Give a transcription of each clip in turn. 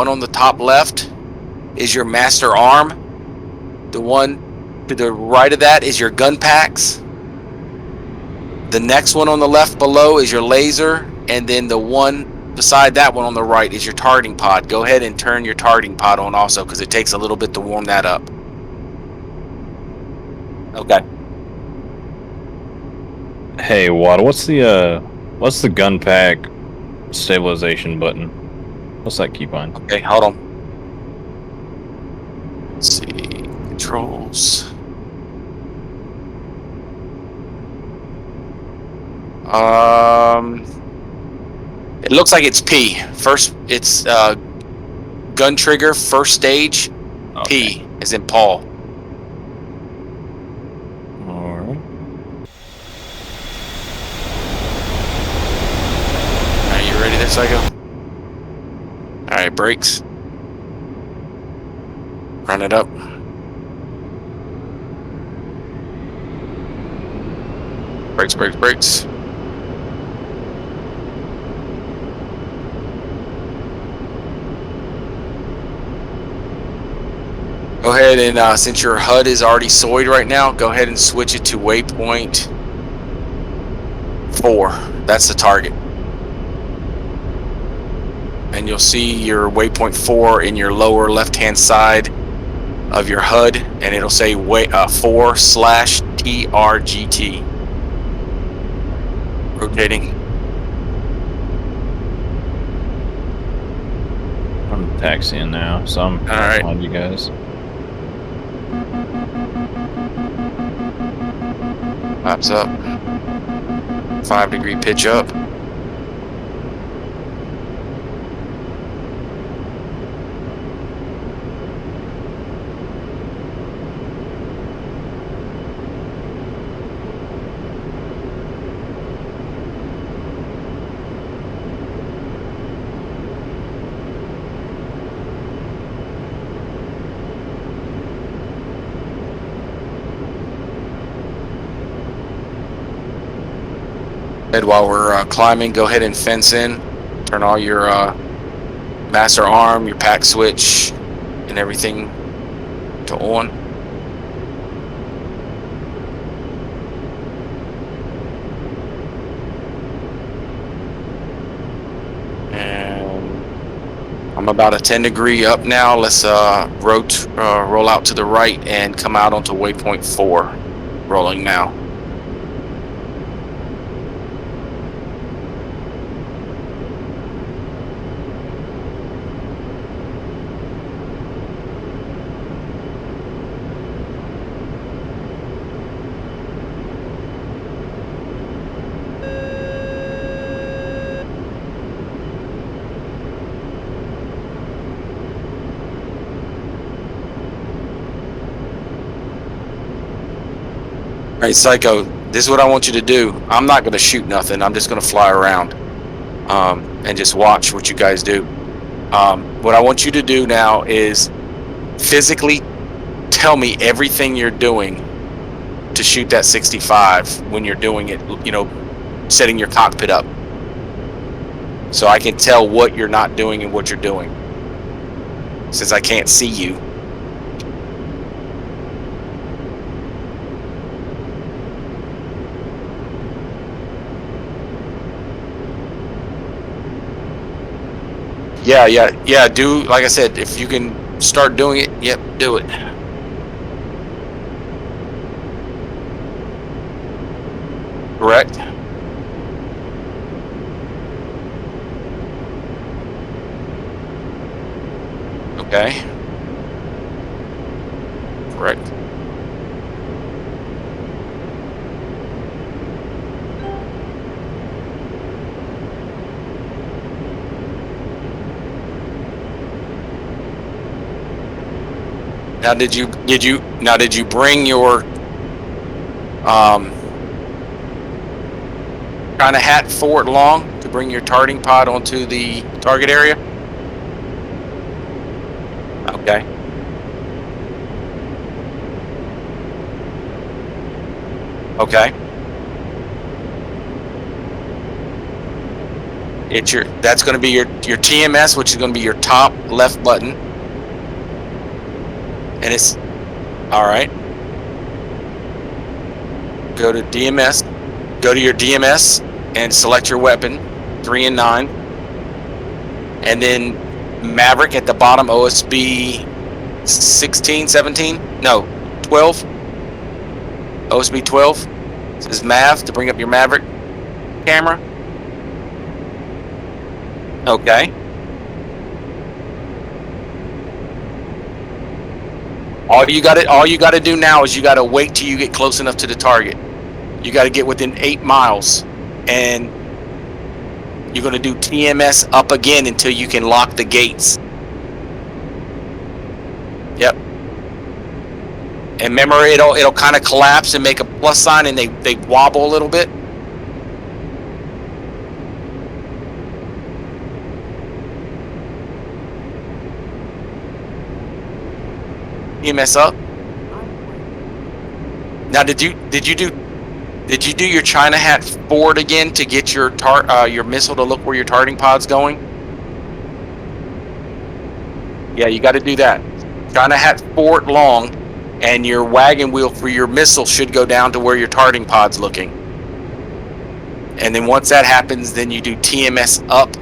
one on the top left is your master arm. The one to the right of that is your gun packs. The next one on the left below is your laser, and then the one beside that one on the right is your targeting pod. Go ahead and turn your targeting pod on also, because it takes a little bit to warm that up. Okay. Hey, WAD, what's the gun pack stabilization button? What's that key bind? Okay, hold on. Let's see. Controls. It looks like it's P. First, it's gun trigger, first stage. Okay. P as in Paul. Alright. Are you ready there, Psycho? Alright, brakes. Run it up. Brakes, brakes, brakes. Go ahead and, since your HUD is already soyed right now, go ahead and switch it to waypoint 4. That's the target. And you'll see your waypoint 4 in your lower left-hand side of your HUD, and it'll say 4/TRGT. Rotating. I'm taxiing now, so I'm Alright. on you guys. Flaps up. 5-degree pitch up. And while we're climbing, go ahead and fence in. Turn all your master arm, your pack switch, and everything to on. And I'm about a 10-degree up now. Let's roll out to the right and come out onto waypoint 4. Rolling now. All right, Psycho, this is what I want you to do. I'm not going to shoot nothing. I'm just going to fly around and just watch what you guys do. What I want you to do now is physically tell me everything you're doing to shoot that 65 when you're doing it, you know, setting your cockpit up. So I can tell what you're not doing and what you're doing, since I can't see you. Yeah. Do, like I said, if you can start doing it, yep, do it. Correct. Okay. Correct. Now, did you bring your kind of hat forward long to bring your targeting pod onto the target area? Okay. Okay. That's going to be your TMS, which is going to be your top left button. And it's all right. Go to DMS. Go to your DMS and select your weapon, 3 and 9. And then Maverick at the bottom, OSB 16, 17? No, 12. OSB 12. It says Mav to bring up your Maverick camera. Okay. All you got to do now is you got to wait till you get close enough to the target. You got to get within 8 miles, and you're going to do TMS up again until you can lock the gates. Yep. And remember, it'll kind of collapse and make a plus sign, and they wobble a little bit. TMS up. Now, did you do your China hat forward again to get your missile to look where your targeting pod's going? Yeah, you got to do that. China hat forward long, and your wagon wheel for your missile should go down to where your targeting pod's looking. And then once that happens, then you do TMS up,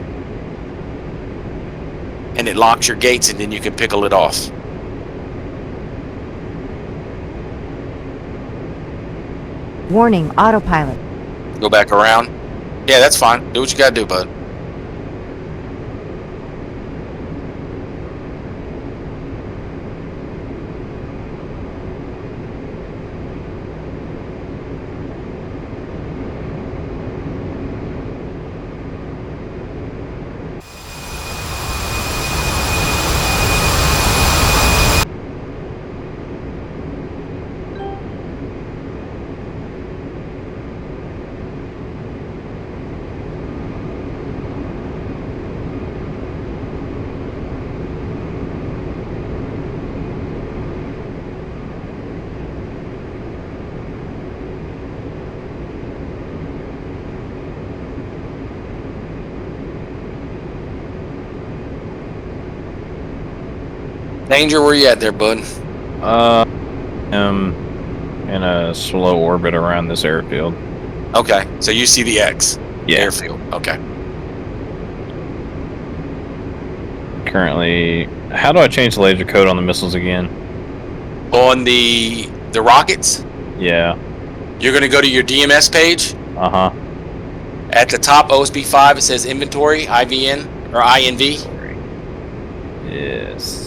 and it locks your gates, and then you can pickle it off. Warning, autopilot. Go back around. Yeah, that's fine. Do what you gotta do, bud. Danger, where you at there, bud? I'm in a slow orbit around this airfield. Okay, so you see the X. Yeah. Airfield. Okay. Currently, how do I change the laser code on the missiles again? On the rockets, Yeah. you're gonna go to your DMS page. Uh-huh. At the top, OSB 5, it says inventory, IVN or INV. Yes.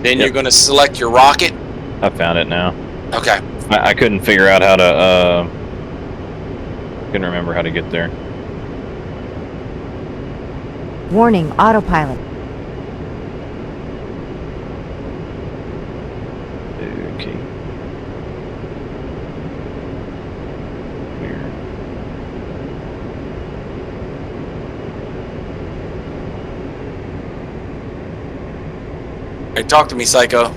Then Yep. you're gonna select your rocket. I found it now. Okay. I couldn't figure out how to, couldn't remember how to get there. Warning, autopilot. Okay. Here. Hey, talk to me, Psycho.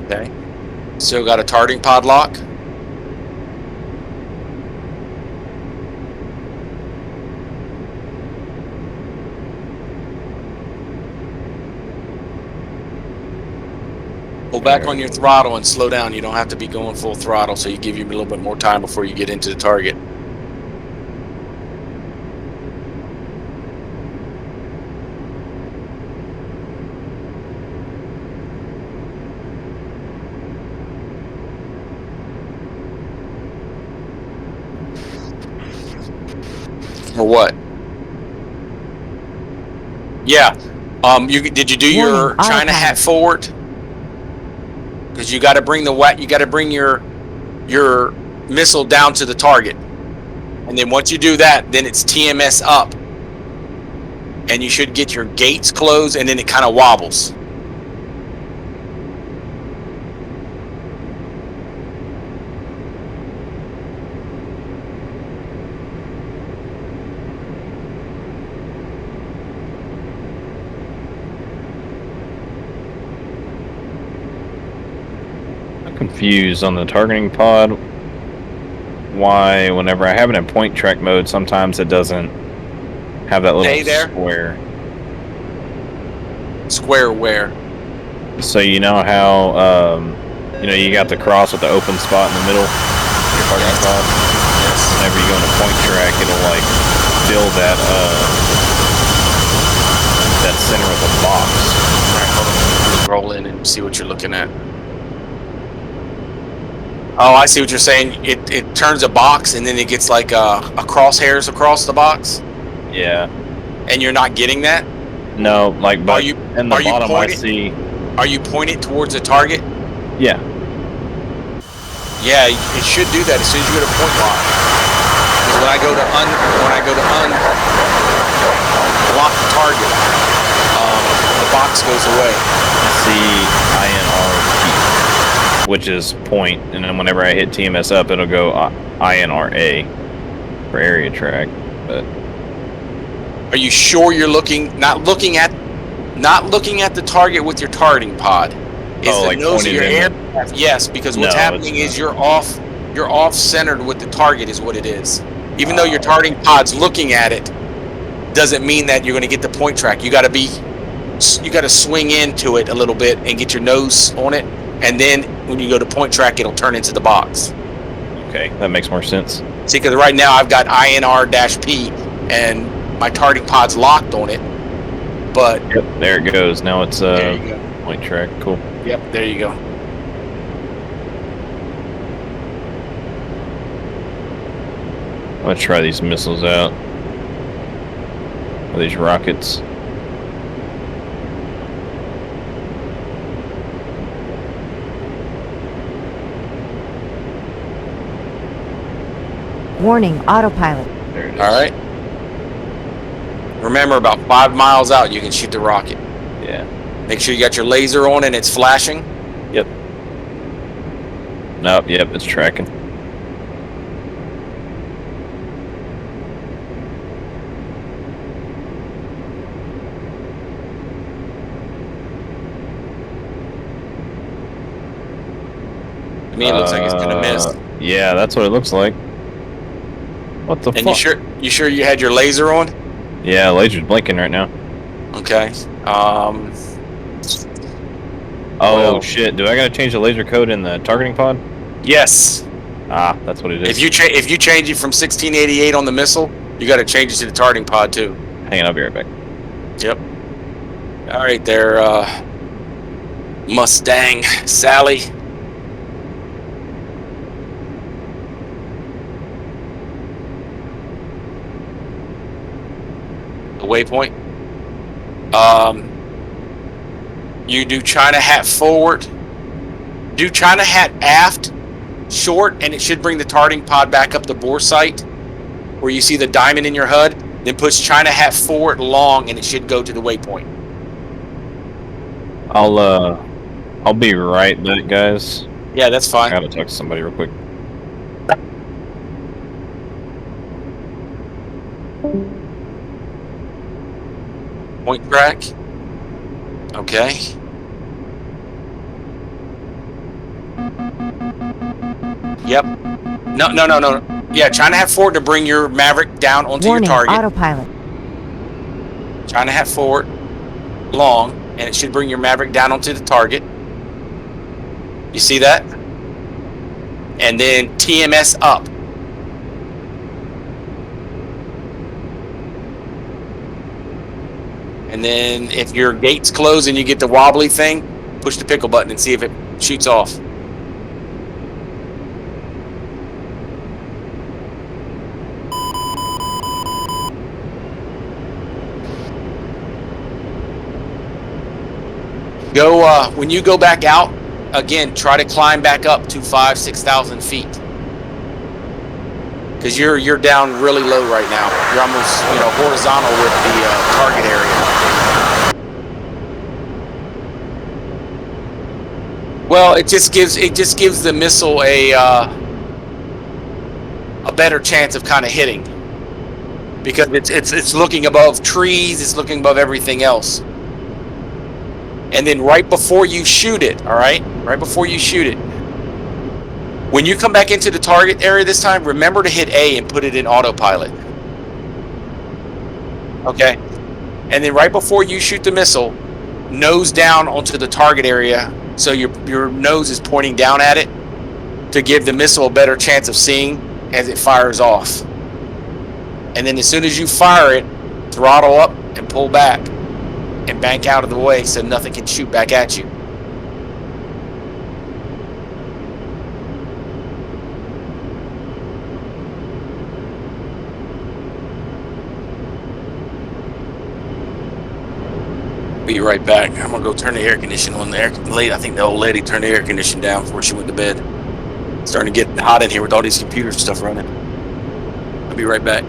Okay. Still got a targeting pod lock. Pull back on your throttle and slow down. You don't have to be going full throttle, so you give you a little bit more time before you get into the target. Or what? Yeah. Did you do your China hat forward? Because you got to bring your missile down to the target, and then once you do that, then it's TMS up, and you should get your gates closed, and then it kind of wobbles. confused on the targeting pod. Why, whenever I have it in point track mode, sometimes it doesn't have that little square. Square where? So you know how you got the cross with the open spot in the middle of your targeting pod? Yes. Whenever you go into point track, it'll like fill that center with a box. Alright, hold on. Let me roll in and see what you're looking at. Oh, I see what you're saying. It turns a box and then it gets like crosshairs across the box. Yeah. And you're not getting that? No, like, but in the bottom I see. Are you pointed towards the target? Yeah. Yeah, it should do that as soon as you get a point lock. Because when I go to unlock the target, the box goes away. INR, which is point, and then whenever I hit TMS up, it'll go INRA for area track. But are you sure you're not looking at the target with your targeting pod? Is the nose of your aircraft? Yes, because what's happening is you're off centered with the target is what it is. Even though your targeting pod's looking at it, doesn't mean that you're going to get the point track. You got to swing into it a little bit and get your nose on it, and then when you go to point track, it'll turn into the box. Okay, that makes more sense. See, because right now I've got INR-P and my targeting pod's locked on it, but yep, there it goes. Now it's there you go. Point track, cool. Yep, there you go. I'm gonna try these missiles out. Or these rockets. Warning, autopilot. There it is. All right. Remember, about 5 miles out, you can shoot the rocket. Yeah. Make sure you got your laser on and it's flashing. Yep. Nope, yep, it's tracking. To me, it looks like it's gonna miss. Yeah, that's what it looks like. What the fuck? And you sure you had your laser on? Yeah, laser's blinking right now. Okay. Oh shit! Do I gotta change the laser code in the targeting pod? Yes. Ah, that's what it is. If you change it from 1688 on the missile, you got to change it to the targeting pod too. Hang on, I'll be right back. Yep. All right, there, Mustang Sally. The waypoint. You do China hat forward. Do China hat aft, short, and it should bring the targeting pod back up the bore sight, where you see the diamond in your HUD. Then push China hat forward long, and it should go to the waypoint. I'll be right back, guys. Yeah, that's fine. I gotta talk to somebody real quick. Point track. Okay. Yep. No. Yeah, China hat forward to bring your Maverick down onto Warning, your target. autopilot. China hat forward, long, and it should bring your Maverick down onto the target. You see that? And then TMS up. And then if your gate's closed and you get the wobbly thing, push the pickle button and see if it shoots off. Go when you go back out again. Try to climb back up to 5,000-6,000 feet, because you're down really low right now. You're almost horizontal with the target area. Well, it just gives the missile a better chance of kind of hitting, because it's looking above trees, it's looking above everything else. And then right before you shoot it, all right? Right before you shoot it, When you come back into the target area this time, remember to hit A and put it in autopilot. Okay? And then right before you shoot the missile, nose down onto the target area so your nose is pointing down at it to give the missile a better chance of seeing as it fires off. And then as soon as you fire it, throttle up and pull back and bank out of the way so nothing can shoot back at you. Be right back. I'm gonna go turn the air conditioning on there. I think the old lady turned the air conditioning down before she went to bed. It's starting to get hot in here with all these computer stuff running. I'll be right back.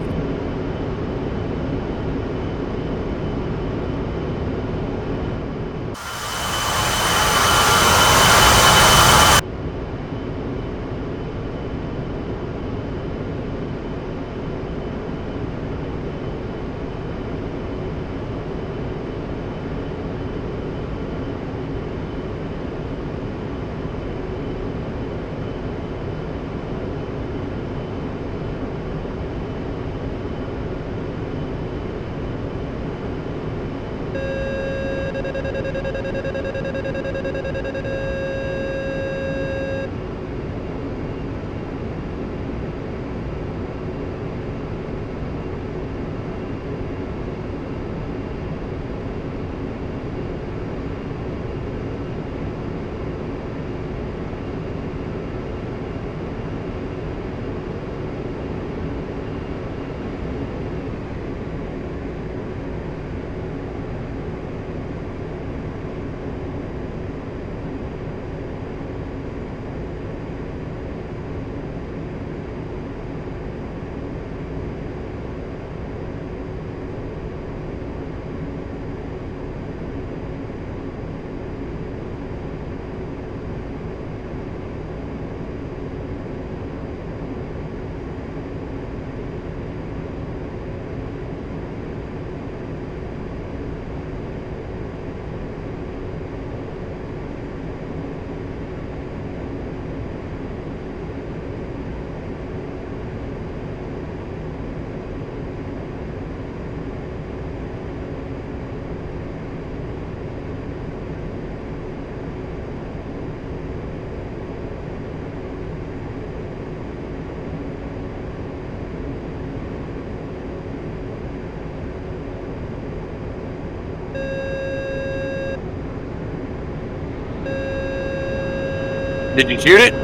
Did you shoot it?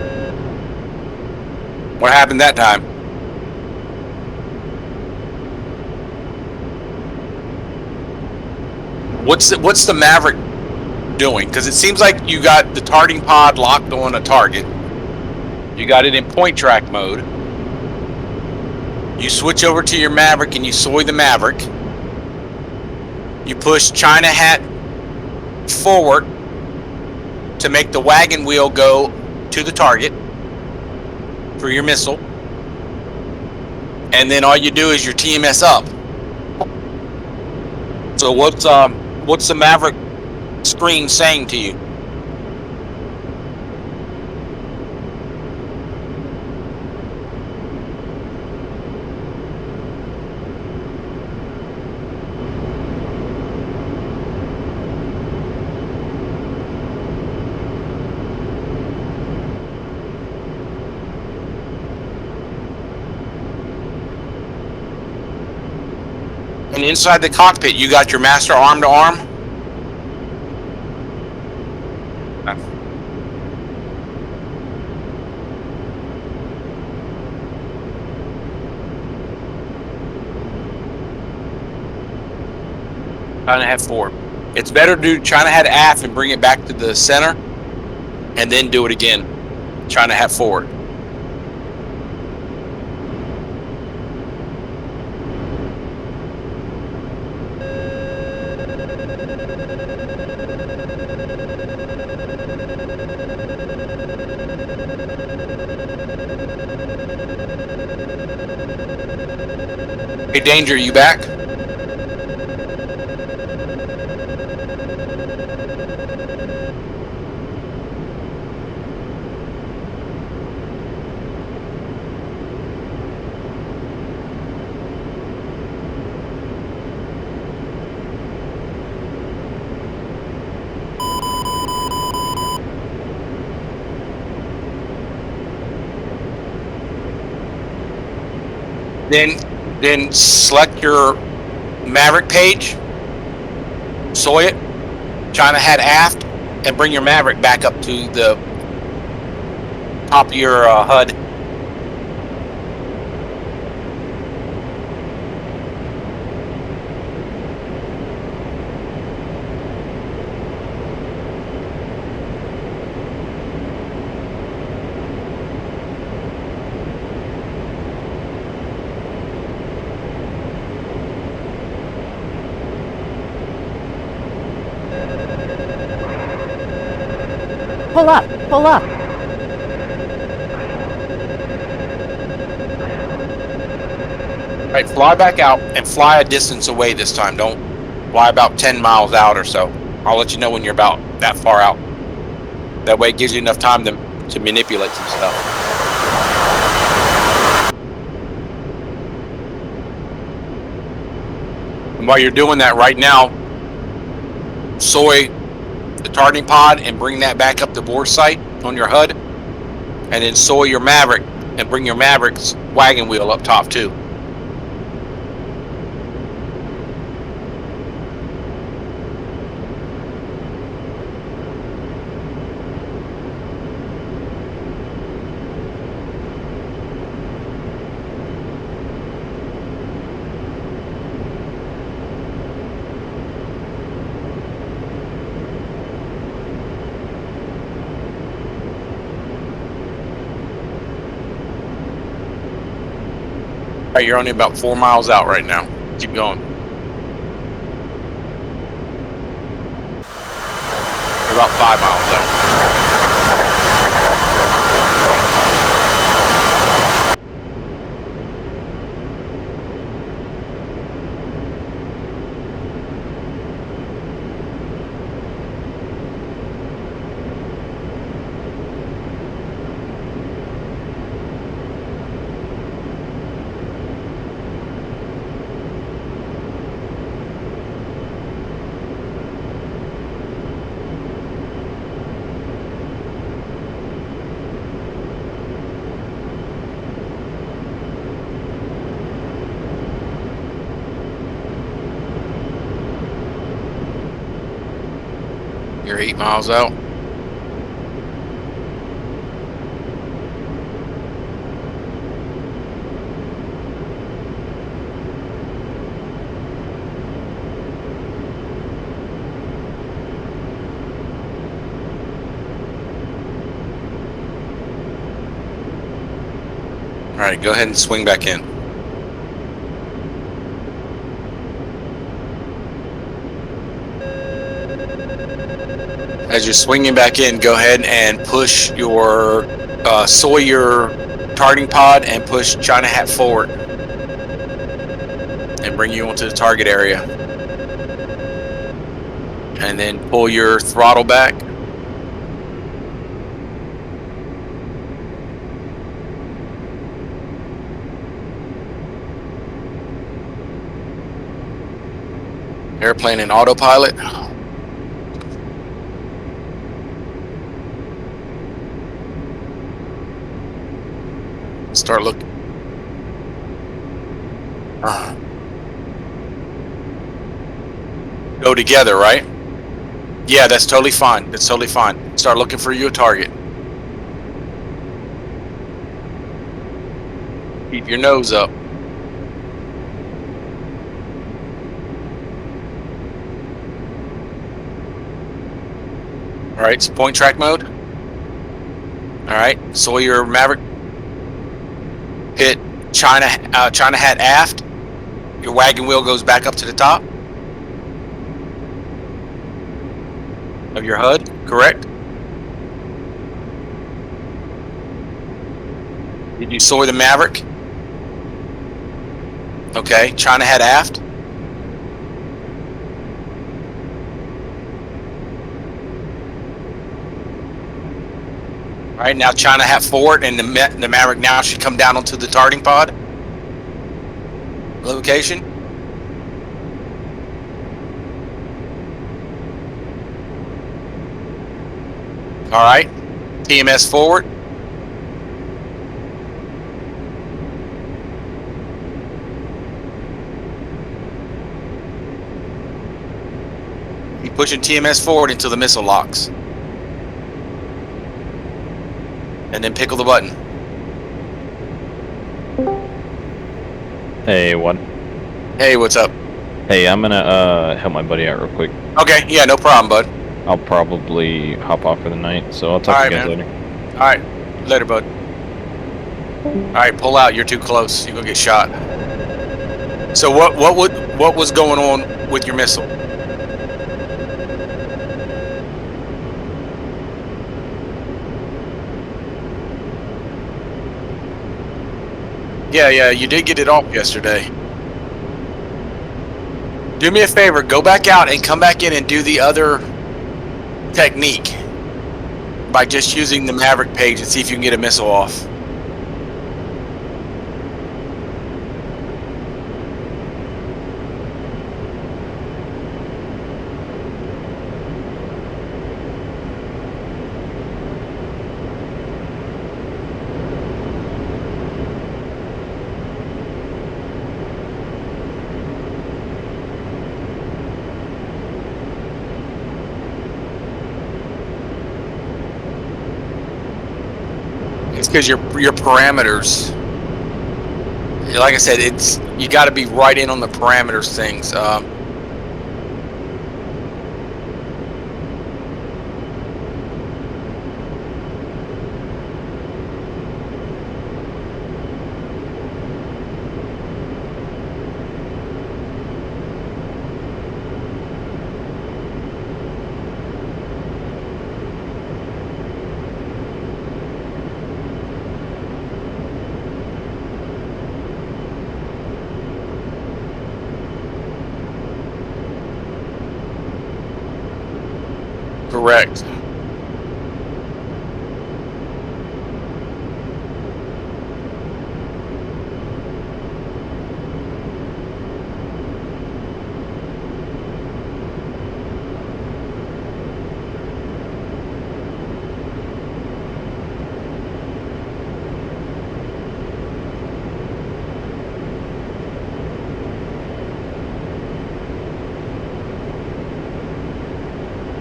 What happened that time? What's the Maverick doing? Because it seems like you got the targeting pod locked on a target. You got it in point track mode. You switch over to your Maverick and you soy the Maverick. You push China hat forward to make the wagon wheel go to the target for your missile. And then all you do is your TMS up. So what's the Maverick screen saying to you? And inside the cockpit, you got your master arm to arm. China hat forward. It's better to do China hat aft and bring it back to the center, and then do it again. China hat forward. Hey, Danger, you back? Then select your Maverick page, soy it, China hat aft, and bring your Maverick back up to the top of your HUD. Pull up, pull up. All right, fly back out and fly a distance away this time. Don't fly about 10 miles out or so. I'll let you know when you're about that far out. That way it gives you enough time to manipulate some stuff. And while you're doing that right now, soy the targeting pod and bring that back up the bore sight on your HUD, and then soy your Maverick and bring your Maverick's wagon wheel up top too. All right, you're only about 4 miles out right now. Keep going. You're about 5 miles out. You're 8 miles out. All right, go ahead and swing back in. As you're swinging back in, go ahead and push your soy your targeting pod and push China hat forward and bring you onto the target area. And then pull your throttle back. Airplane in autopilot. Start looking. Go together, right? Yeah, that's totally fine. That's totally fine. Start looking for you a target. Keep your nose up. All right, it's point track mode. All right, so your Maverick hit China hat aft. Your wagon wheel goes back up to the top of your HUD, correct? Did you soy the Maverick? Okay, China hat aft. All right, now China hat forward, and the Maverick now should come down onto the targeting pod location. All right, TMS forward. Pushing TMS forward until the missile locks. And then pickle the button. Hey, what? Hey, what's up? Hey, I'm gonna help my buddy out real quick. Okay, yeah, no problem, bud. I'll probably hop off for the night, so I'll talk to you guys later. All right, later, bud. All right, pull out. You're too close. You're gonna get shot. So what was going on with your missile? Yeah, you did get it off yesterday. Do me a favor, go back out and come back in and do the other technique by just using the Maverick page and see if you can get a missile off. It's because your parameters, like I said, it's you got to be right in on the parameters things. Correct.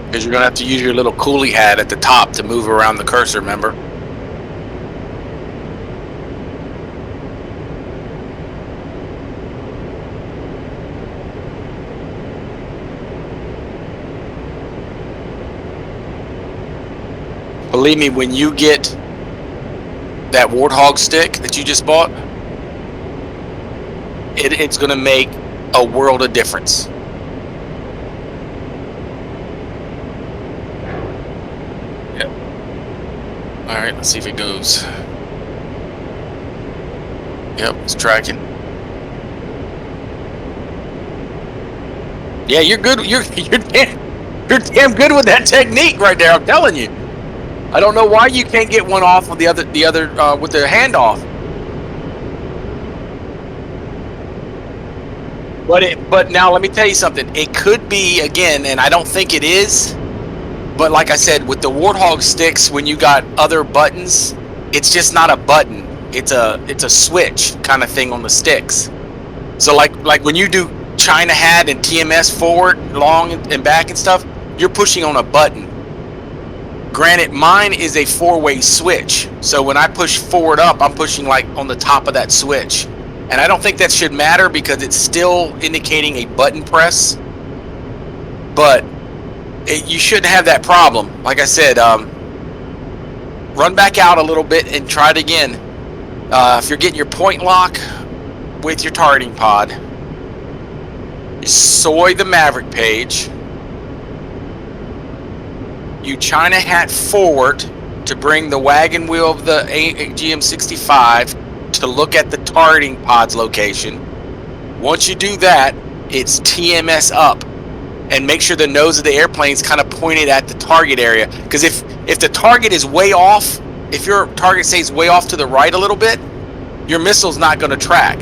Because you're going to have to use your little coolie hat at the top to move around the cursor, remember? Believe me, when you get that Warthog stick that you just bought, it's going to make a world of difference. Alright, let's see if it goes. Yep, it's tracking. Yeah, you're good. You're damn good with that technique right there. I'm telling you. I don't know why you can't get one off with the other with the handoff. But now let me tell you something. It could be again, and I don't think it is. But like I said, with the Warthog sticks, when you got other buttons, it's just not a button. It's a switch kind of thing on the sticks. So like when you do China hat and TMS forward, long and back and stuff, you're pushing on a button. Granted, mine is a 4-way switch. So when I push forward up, I'm pushing like on the top of that switch. And I don't think that should matter because it's still indicating a button press. But you shouldn't have that problem. Like I said, run back out a little bit and try it again. If you're getting your point lock with your targeting pod, you soy the Maverick page. You China hat forward to bring the wagon wheel of the GM65 to look at the targeting pod's location. Once you do that, it's TMS up. And make sure the nose of the airplane is kind of pointed at the target area. Because if the target is way off, if your target stays way off to the right a little bit, your missile's not going to track.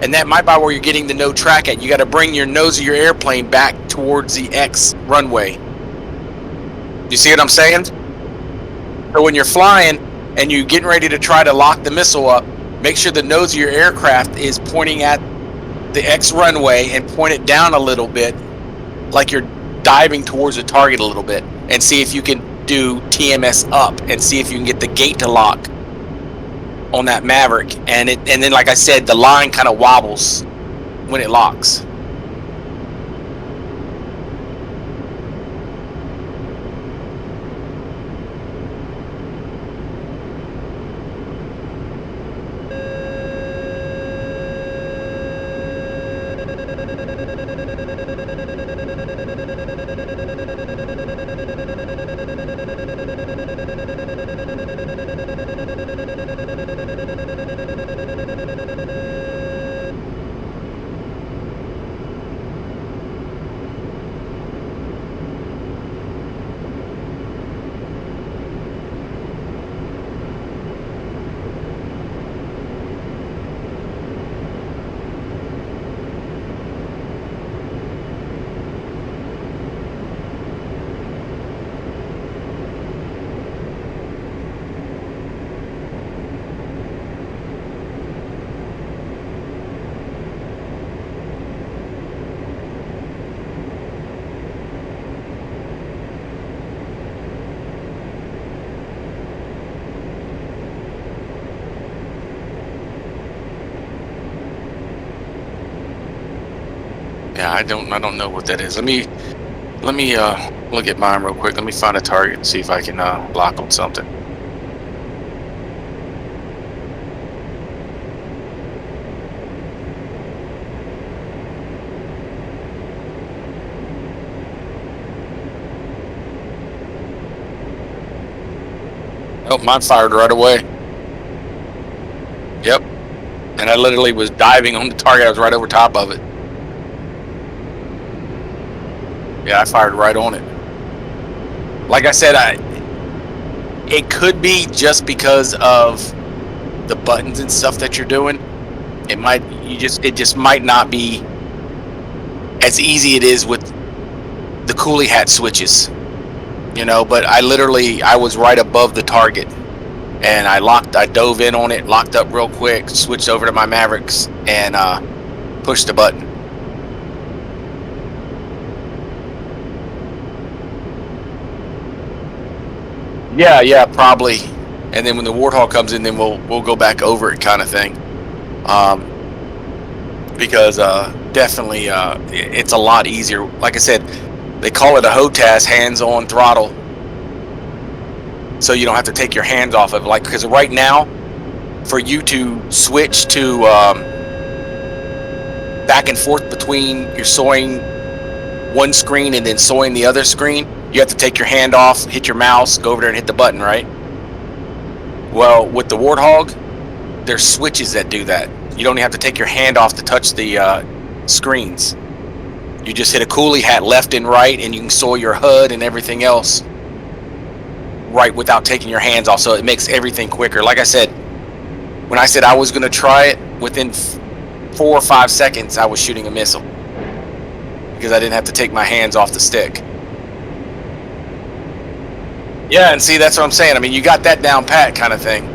And that might be where you're getting the no track at. You got to bring your nose of your airplane back towards the X runway. You see what I'm saying? So when you're flying and you're getting ready to try to lock the missile up, make sure the nose of your aircraft is pointing at the X runway and point it down a little bit, like you're diving towards the target a little bit and see if you can do TMS up and see if you can get the gate to lock on that Maverick. And then, like I said, the line kind of wobbles when it locks. Yeah, I don't know what that is. Let me look at mine real quick. Let me find a target and see if I can lock on something. Oh, mine fired right away. Yep. And I literally was diving on the target. I was right over top of it. Yeah, I fired right on it. Like I said, it could be just because of the buttons and stuff that you're doing. It just might not be as easy it is with the coolie hat switches. You know, but I was right above the target, and I dove in on it, locked up real quick, switched over to my Mavericks, and pushed the button. Yeah, probably. And then when the Warthog comes in, then we'll go back over it, kind of thing. Because definitely it's a lot easier. Like I said, they call it a HOTAS, hands-on throttle, so you don't have to take your hands off of it. Like, because right now, for you to switch to back and forth between your sewing one screen and then sewing the other screen, you have to take your hand off, hit your mouse, go over there and hit the button, right? Well, with the Warthog, there's switches that do that. You don't even have to take your hand off to touch the screens. You just hit a coolie hat left and right, and you can sew your HUD and everything else right without taking your hands off. So it makes everything quicker. Like I said, when I said I was going to try it, within 4 or 5 seconds, I was shooting a missile because I didn't have to take my hands off the stick. Yeah, and see, that's what I'm saying. I mean, you got that down pat, kind of thing.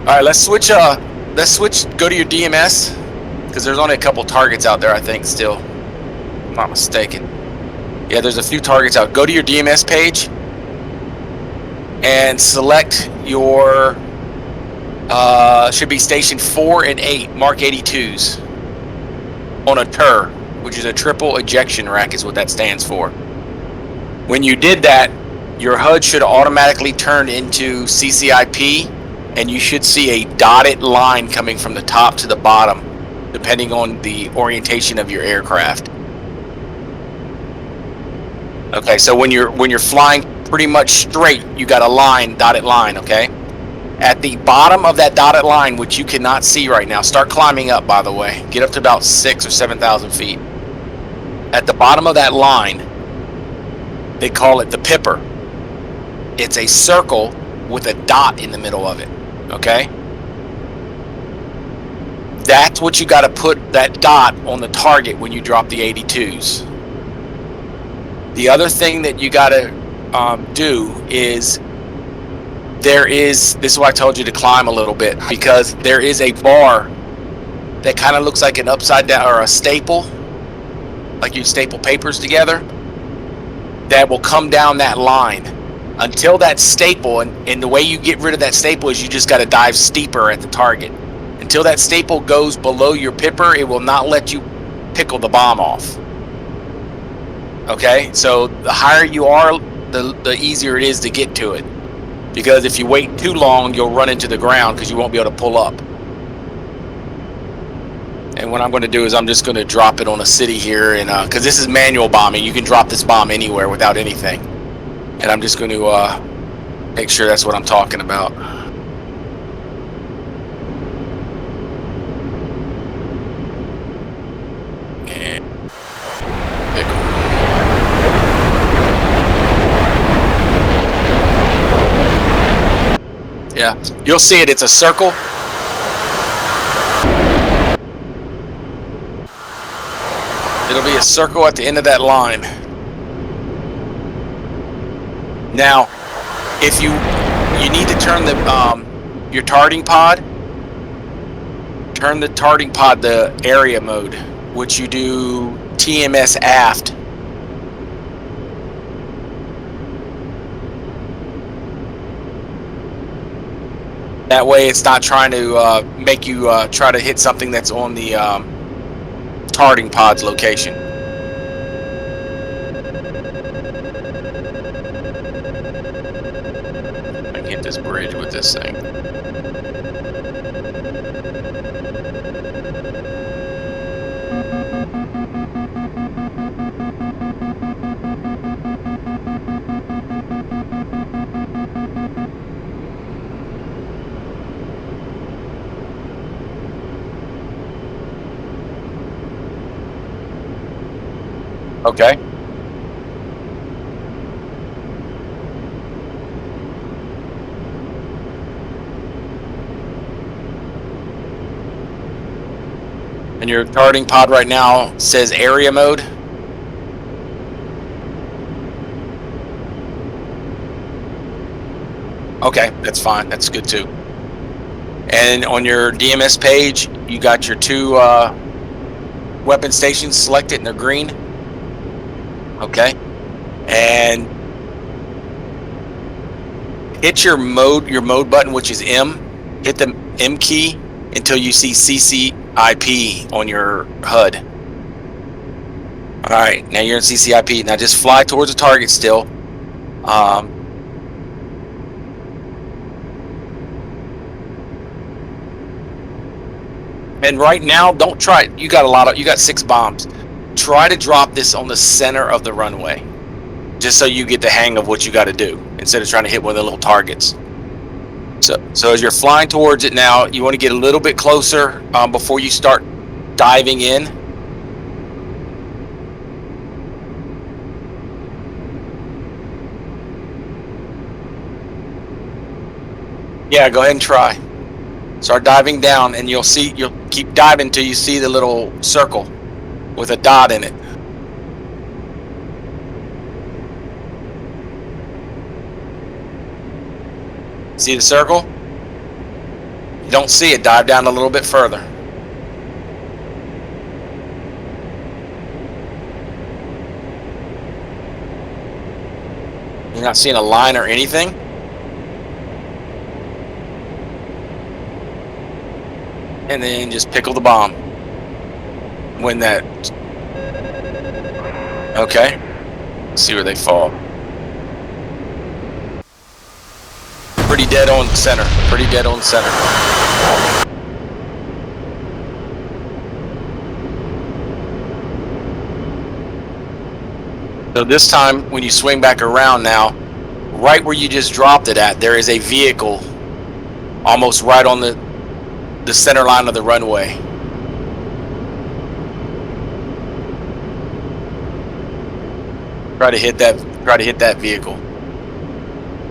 All right, let's switch. Go to your DMS, because there's only a couple targets out there, I think, still. If I'm not mistaken. Yeah, there's a few targets out. Go to your DMS page and select your should be station 4 and 8, Mark 82s on a TER, which is a triple ejection rack, is what that stands for. When you did that, your HUD should automatically turn into CCIP, and you should see a dotted line coming from the top to the bottom, depending on the orientation of your aircraft. Okay, so when you're flying pretty much straight, you got a line, dotted line, okay? At the bottom of that dotted line, which you cannot see right now, start climbing up, by the way. Get up to about 6,000 or 7,000 feet. At the bottom of that line, they call it the pipper. It's a circle with a dot in the middle of it, okay? That's what you got to put that dot on the target when you drop the 82s. The other thing that you got to do is this is why I told you to climb a little bit, because there is a bar that kind of looks like an upside down or a staple like you staple papers together, that will come down that line until that staple, and the way you get rid of that staple is you just got to dive steeper at the target. Until that staple goes below your pipper, it will not let you pickle the bomb off. Okay, so the higher you are, the easier it is to get to it. Because if you wait too long, you'll run into the ground because you won't be able to pull up. And what I'm going to do is I'm just going to drop it on a city here, and because this is manual bombing, you can drop this bomb anywhere without anything. And I'm just going to make sure that's what I'm talking about. And yeah, you'll see it. It's a circle. It'll be a circle at the end of that line. Now, if you need to turn the your targeting pod, turn the targeting pod to area mode, which you do TMS aft. That way, it's not trying to make you try to hit something that's on the targeting pod's location. I can hit this bridge with this thing. Okay. And your targeting pod right now says area mode. Okay, that's fine. That's good too. And on your DMS page, you got your two weapon stations selected and they're green. Okay. And hit your mode button, which is M. Hit the M key until you see CCIP on your HUD. All right, now you're in CCIP. Now just fly towards the target still. And right now, don't try it. You got 6 bombs. Try to drop this on the center of the runway, just so you get the hang of what you got to do instead of trying to hit one of the little targets. So as you're flying towards it now, you want to get a little bit closer before you start diving in. Yeah, go ahead and try. Start diving down, and you'll keep diving till you see the little circle with a dot in it. See the circle? You don't see it, dive down a little bit further. You're not seeing a line or anything? And then just pickle the bomb. When that... Okay. Let's see where they fall. Pretty dead on center. Pretty dead on center. So this time, when you swing back around now, right where you just dropped it at, there is a vehicle almost right on the center line of the runway. Try to hit that vehicle.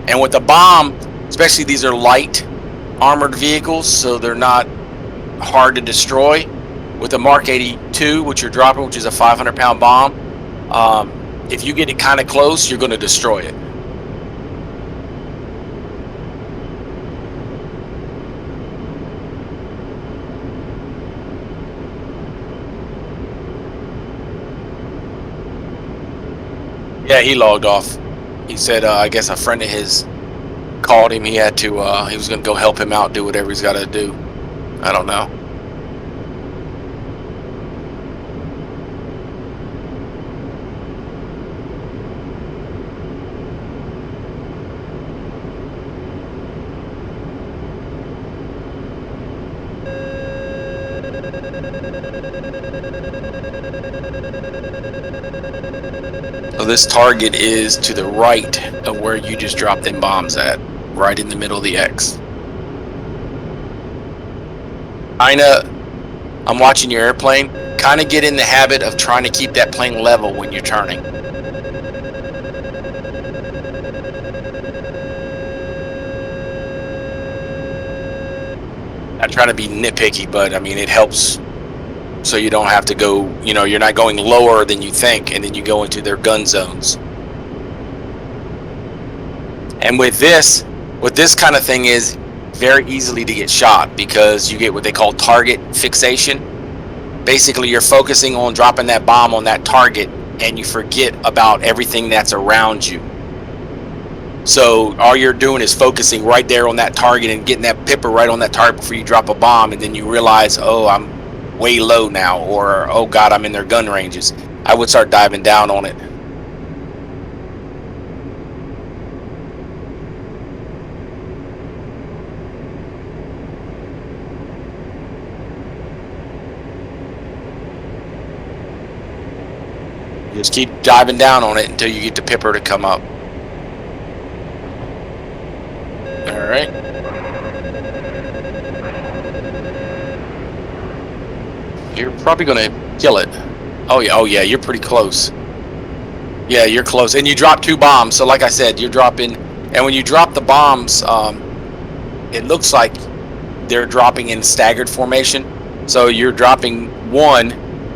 And with the bomb, especially these are light armored vehicles, so they're not hard to destroy. With the Mark 82, which you're dropping, which is a 500-pound bomb, if you get it kind of close, you're going to destroy it. Yeah, he logged off. He said, I guess a friend of his called him. He had to, he was going to go help him out, do whatever he's got to do. I don't know. So this target is to the right of where you just dropped them bombs at, right in the middle of the X. I'm watching your airplane. Kind of get in the habit of trying to keep that plane level when you're turning. I try to be nitpicky, but I mean, it helps so you don't have to go, you know, you're not going lower than you think, and then you go into their gun zones. And with this kind of thing is very easily to get shot because you get what they call target fixation. Basically, you're focusing on dropping that bomb on that target and you forget about everything that's around you. So all you're doing is focusing right there on that target and getting that pipper right on that target before you drop a bomb, and then you realize, oh, I'm way low now, or oh god, I'm in their gun ranges. I would start diving down on it. Just keep diving down on it until you get the pipper to come up. All right. You're probably going to kill it. Oh yeah, you're pretty close. Yeah, you're close. And you drop 2 bombs. So like I said, you're dropping, and when you drop the bombs, it looks like they're dropping in staggered formation. So you're dropping one,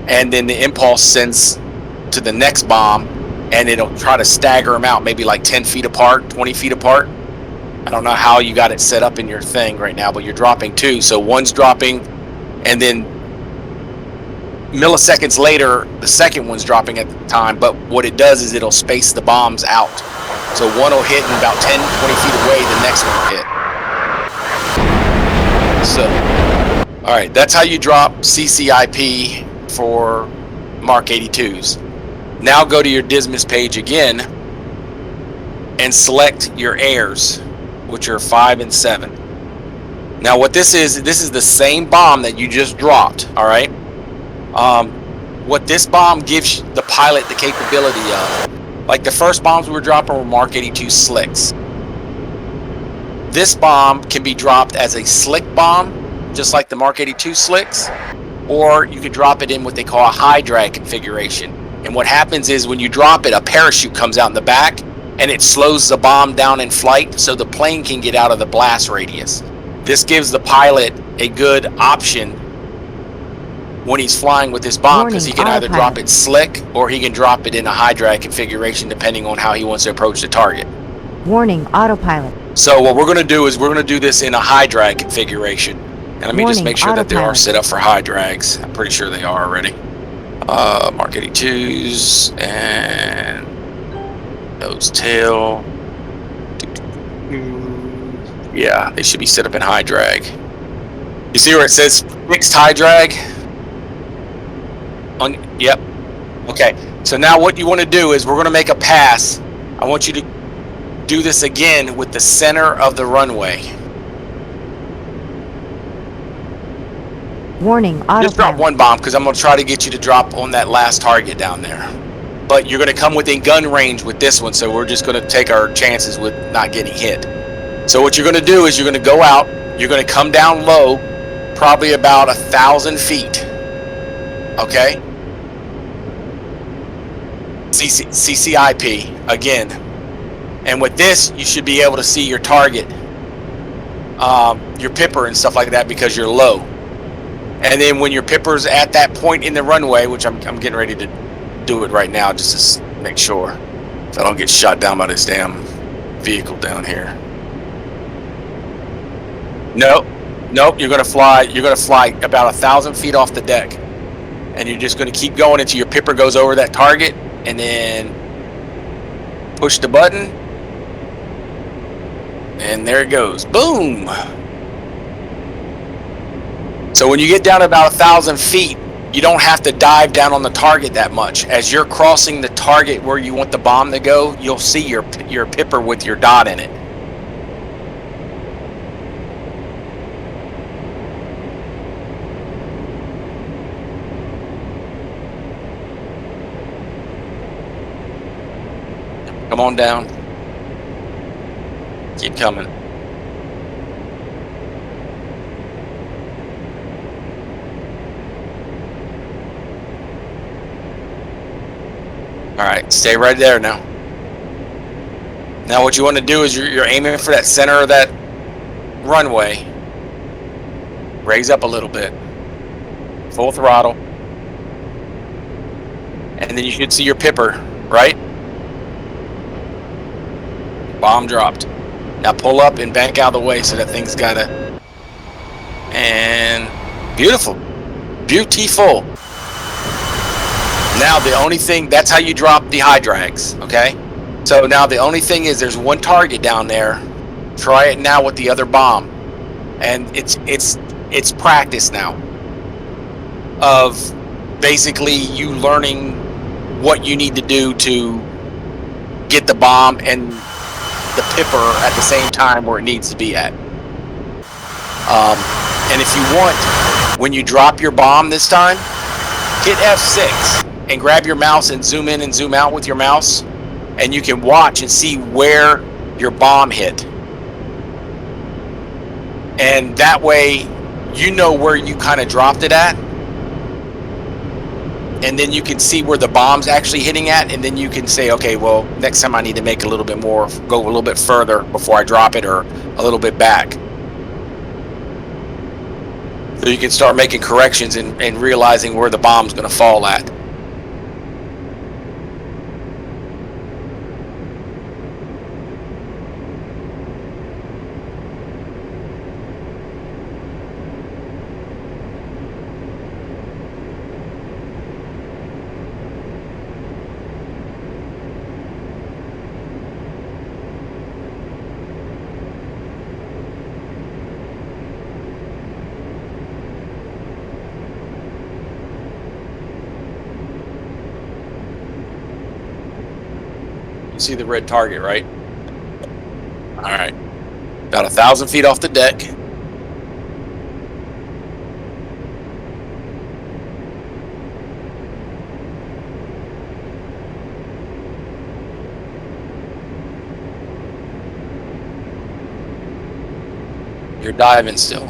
and then the impulse sends to the next bomb, and it'll try to stagger them out, maybe like 10 feet apart, 20 feet apart. I don't know how you got it set up in your thing right now, but you're dropping 2. So one's dropping, and then milliseconds later, the second one's dropping at the time. But what it does is it'll space the bombs out. So one will hit, and about 10, 20 feet away, the next one will hit. So, all right, that's how you drop CCIP for Mark 82s. Now go to your Dismas page again and select your airs, which are 5 and 7. Now what this is the same bomb that you just dropped, all right? What this bomb gives the pilot the capability of, like the first bombs we were dropping were Mark 82 slicks. This bomb can be dropped as a slick bomb, just like the Mark 82 slicks, or you could drop it in what they call a high drag configuration. And what happens is when you drop it, a parachute comes out in the back and it slows the bomb down in flight so the plane can get out of the blast radius. This gives the pilot a good option when he's flying with this bomb, because he can either drop it slick or he can drop it in a high drag configuration depending on how he wants to approach the target. Warning, autopilot. So what we're going to do is we're going to do this in a high drag configuration. And let me just make sure that they are set up for high drags. I'm pretty sure they are already. Mark 82s and nose tail. Yeah, they should be set up in high drag. You see where it says fixed high drag? Yep. Okay. So now what you want to do is we're going to make a pass. I want you to do this again with the center of the runway. Warning, autopilot. Just drop 1 bomb because I'm going to try to get you to drop on that last target down there. But you're going to come within gun range with this one, so we're just going to take our chances with not getting hit. So what you're going to do is you're going to go out, you're going to come down low, probably about 1,000 feet. Okay? CCIP again. And with this, you should be able to see your target, your pipper and stuff like that, because you're low. And then when your pipper's at that point in the runway, which I'm getting ready to do it right now just to make sure so I don't get shot down by this damn vehicle down here. Nope, you're gonna fly about 1,000 feet off the deck. And you're just gonna keep going until your pipper goes over that target, and then push the button, and there it goes. Boom. So when you get down to about 1,000 feet, you don't have to dive down on the target that much. As you're crossing the target where you want the bomb to go, you'll see your pipper with your dot in it. Come on down. Keep coming. All right, stay right there now. Now what you want to do is you're aiming for that center of that runway. Raise up a little bit. Full throttle. And then you should see your pipper, right? Bomb dropped. Now pull up and bank out of the way so that thing's gotta. And beautiful. Beautiful. Now the only thing, that's how you drop the high drags, okay? So now the only thing is there's one target down there. Try it now with the other bomb. And it's practice now of basically you learning what you need to do to get the bomb and the pipper at the same time where it needs to be at. And if you want, when you drop your bomb this time, hit F6 and grab your mouse and zoom in and zoom out with your mouse, and you can watch and see where your bomb hit. And that way you know where you kind of dropped it at, and then you can see where the bomb's actually hitting at, and then you can say, okay, well, next time I need to make a little bit more, go a little bit further before I drop it, or a little bit back. So you can start making corrections and realizing where the bomb's going to fall at. You see the red target, right? All right. About 1,000 feet off the deck. You're diving still.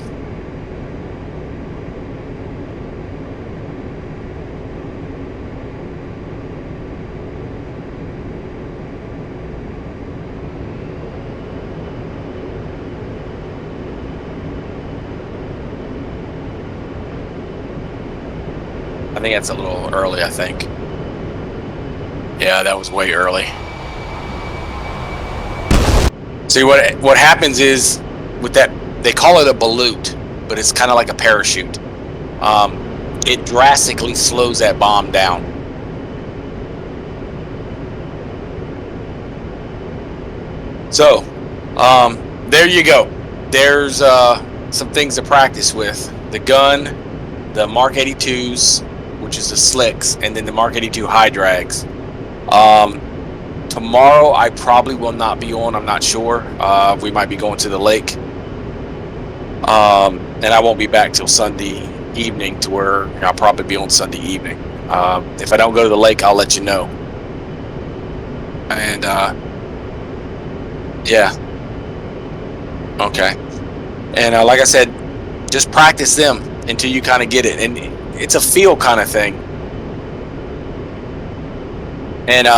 I think that's a little early, I think. Yeah, that was way early. See, what happens is, with that, they call it a balloon, but it's kind of like a parachute. It drastically slows that bomb down. So, there you go. There's some things to practice with. The gun, the Mark 82s, which is the slicks, and then the Mark 82 high drags. Tomorrow I probably will not be on. I'm not sure. We might be going to the lake, and I won't be back till Sunday evening, to where I'll probably be on Sunday evening. If I don't go to the lake, I'll let you know. And yeah, okay. And like I said, just practice them until you kind of get it, and it's a feel kind of thing. And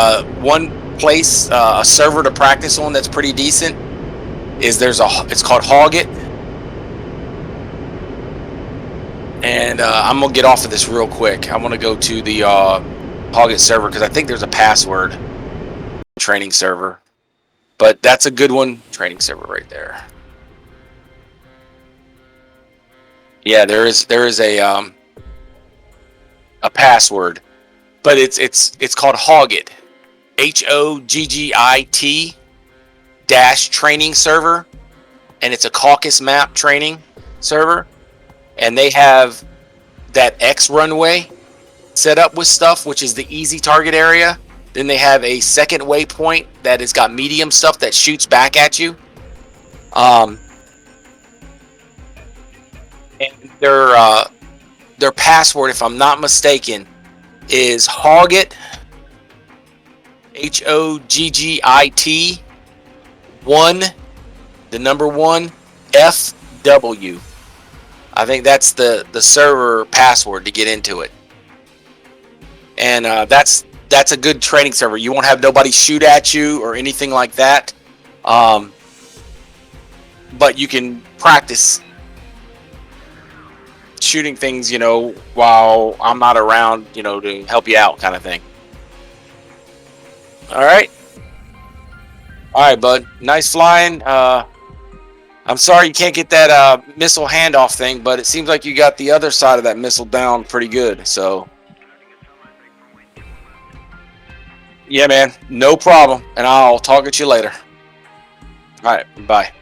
one place, a server to practice on that's pretty decent is it's called Hogget. And I'm gonna get off of this real quick. I want to go to the Hogget server because I think there's a password training server, but that's a good one. Training server right there. Yeah, there is a password, but it's called Hogget. HOGGIT dash training server, and it's a caucus map training server, and they have that X runway set up with stuff, which is the easy target area. Then they have a second waypoint that has got medium stuff that shoots back at you. And their password, if I'm not mistaken, is Hoggit, HOGGIT 1, the number 1 FW. I think that's the server password to get into it. And that's a good training server. You won't have nobody shoot at you or anything like that. But you can practice shooting things, while I'm not around, to help you out, kind of thing. All right, bud. Nice flying. I'm sorry you can't get that missile handoff thing, but it seems like you got the other side of that missile down pretty good. So, yeah, man, no problem. And I'll talk at you later. All right, bye.